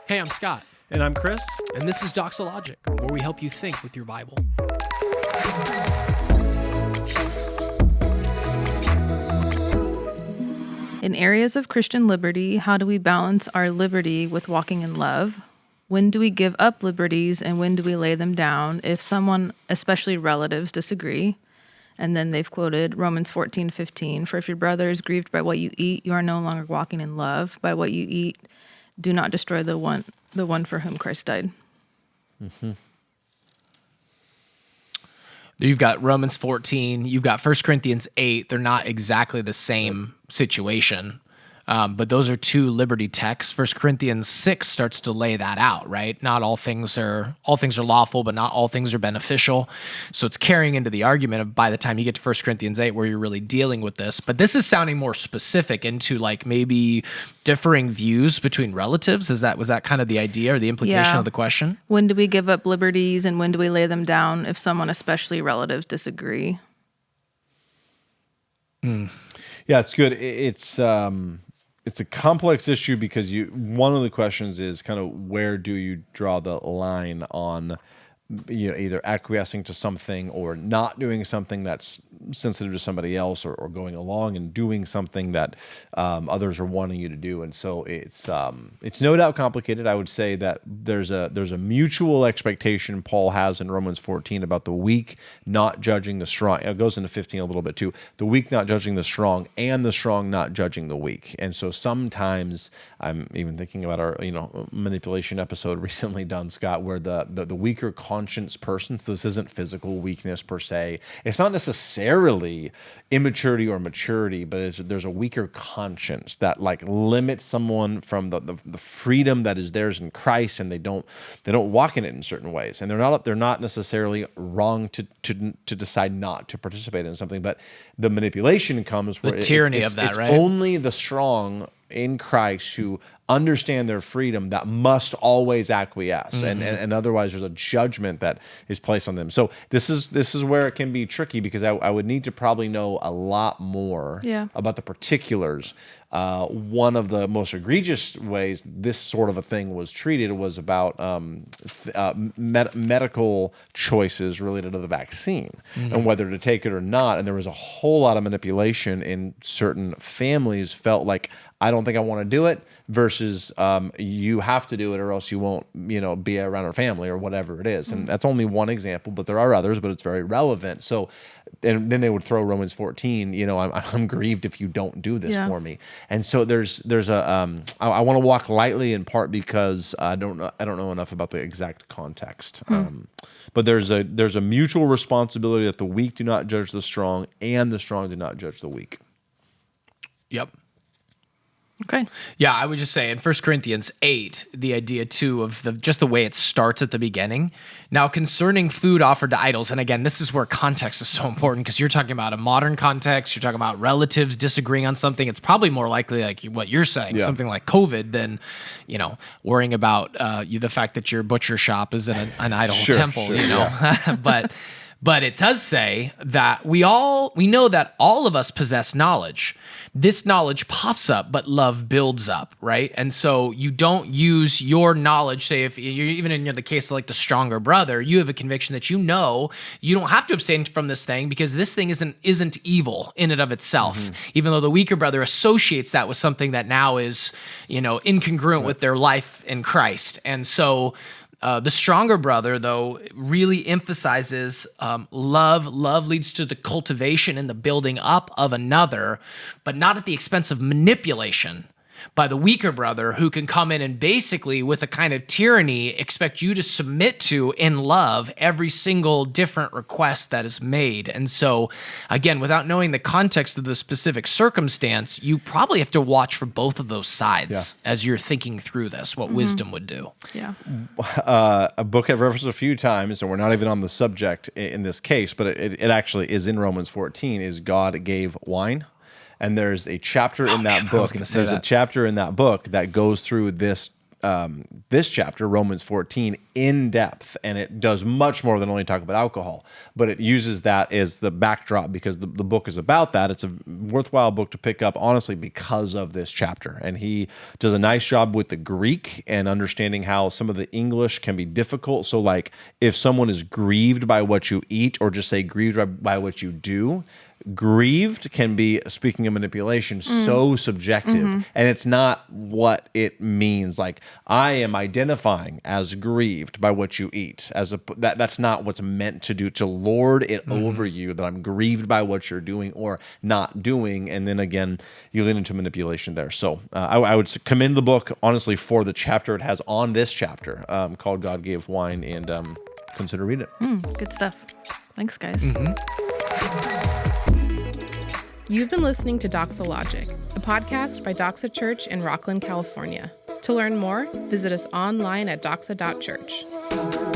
Hey, I'm Scott. And I'm Chris. And this is Doxalogic, where we help you think with your Bible. In areas of Christian liberty, how do we balance our liberty with walking in love? When do we give up liberties and when do we lay them down if someone, especially relatives, disagree? And then they've quoted Romans 14:15, for if your brother is grieved by what you eat, you are no longer walking in love. By what you eat, do not destroy the one for whom Christ died. Mm-hmm. You've got Romans 14, you've got 1 Corinthians 8. They're not exactly the same situation, but those are two liberty texts. 1 Corinthians 6 starts to lay that out, right? Not all things are lawful, but not all things are beneficial. So it's carrying into the argument of by the time you get to 1 Corinthians 8 where you're really dealing with this. But this is sounding more specific into like maybe differing views between relatives. Was that kind of the idea or the implication of the question? When do we give up liberties and when do we lay them down if someone, especially relatives, disagree? Yeah, it's good. It's a complex issue because one of the questions is kind of where do you draw the line on either acquiescing to something or not doing something that's sensitive to somebody else, or going along and doing something that others are wanting you to do. And so it's no doubt complicated. I would say that there's a mutual expectation Paul has in Romans 14 about the weak not judging the strong. It goes into 15 a little bit too. The weak not judging the strong, and the strong not judging the weak. And so sometimes I'm even thinking about our manipulation episode recently done, Scott, where the weaker conscience person. So this isn't physical weakness per se. It's not necessarily immaturity or maturity, but there's a weaker conscience that like limits someone from the freedom that is theirs in Christ, and they don't walk in it in certain ways. And they're not necessarily wrong to decide not to participate in something, but the manipulation comes where the tyranny of that, it's right? Only the strong in Christ who understand their freedom that must always acquiesce, mm-hmm. and otherwise there's a judgment that is placed on them. So this is where it can be tricky, because I would need to probably know a lot more about the particulars. One of the most egregious ways this sort of a thing was treated was about medical choices related to the vaccine, mm-hmm. and whether to take it or not. And there was a whole lot of manipulation in certain families felt like, I don't think I want to do it, versus you have to do it or else you won't, be around our family or whatever it is. And that's only one example, but there are others, but it's very relevant. So, and then they would throw Romans 14, I'm grieved if you don't do this for me. And so there's a, I want to walk lightly, in part because I don't know enough about the exact context. But there's a mutual responsibility that the weak do not judge the strong, and the strong do not judge the weak. Yep. Okay. Yeah, I would just say in 1 Corinthians 8, the idea too of just the way it starts at the beginning. Now, concerning food offered to idols, and again, this is where context is so important, because you're talking about a modern context, you're talking about relatives disagreeing on something. It's probably more likely like what you're saying, something like COVID, than worrying about the fact that your butcher shop is in an idol temple. But it does say that we know that all of us possess knowledge. This knowledge puffs up, but love builds up, right? And so you don't use your knowledge. Say if you're even in the case of like the stronger brother, you have a conviction that you don't have to abstain from this thing because this thing isn't evil in and of itself. Mm-hmm. Even though the weaker brother associates that with something that now is incongruent with their life in Christ, and so. The stronger brother, though, really emphasizes love. Love leads to the cultivation and the building up of another, but not at the expense of manipulation by the weaker brother, who can come in and basically, with a kind of tyranny, expect you to submit to, in love, every single different request that is made. And so, again, without knowing the context of the specific circumstance, you probably have to watch for both of those sides as you're thinking through this, what wisdom would do. Yeah. A book I've referenced a few times, and we're not even on the subject in this case, but it actually is in Romans 14, is God gave wine. And there's a chapter in that book. A chapter in that book that goes through this chapter, Romans 14, in depth, and it does much more than only talk about alcohol, but it uses that as the backdrop because the book is about that. It's a worthwhile book to pick up, honestly, because of this chapter. And he does a nice job with the Greek and understanding how some of the English can be difficult. So like if someone is grieved by what you eat, or just say grieved by what you do, grieved can be, speaking of manipulation, so subjective, and it's not what it means. Like, I am identifying as grieved by what you eat, that's not what's meant to do, to lord it over you, that I'm grieved by what you're doing or not doing. And then again, you lean into manipulation there. So I would commend the book, honestly, for the chapter it has on this chapter, called God Gave Wine, and consider reading it. Good stuff. Thanks, guys. You've been listening to Doxalogic, a podcast by Doxa Church in Rockland, California. To learn more, visit us online at doxa.church.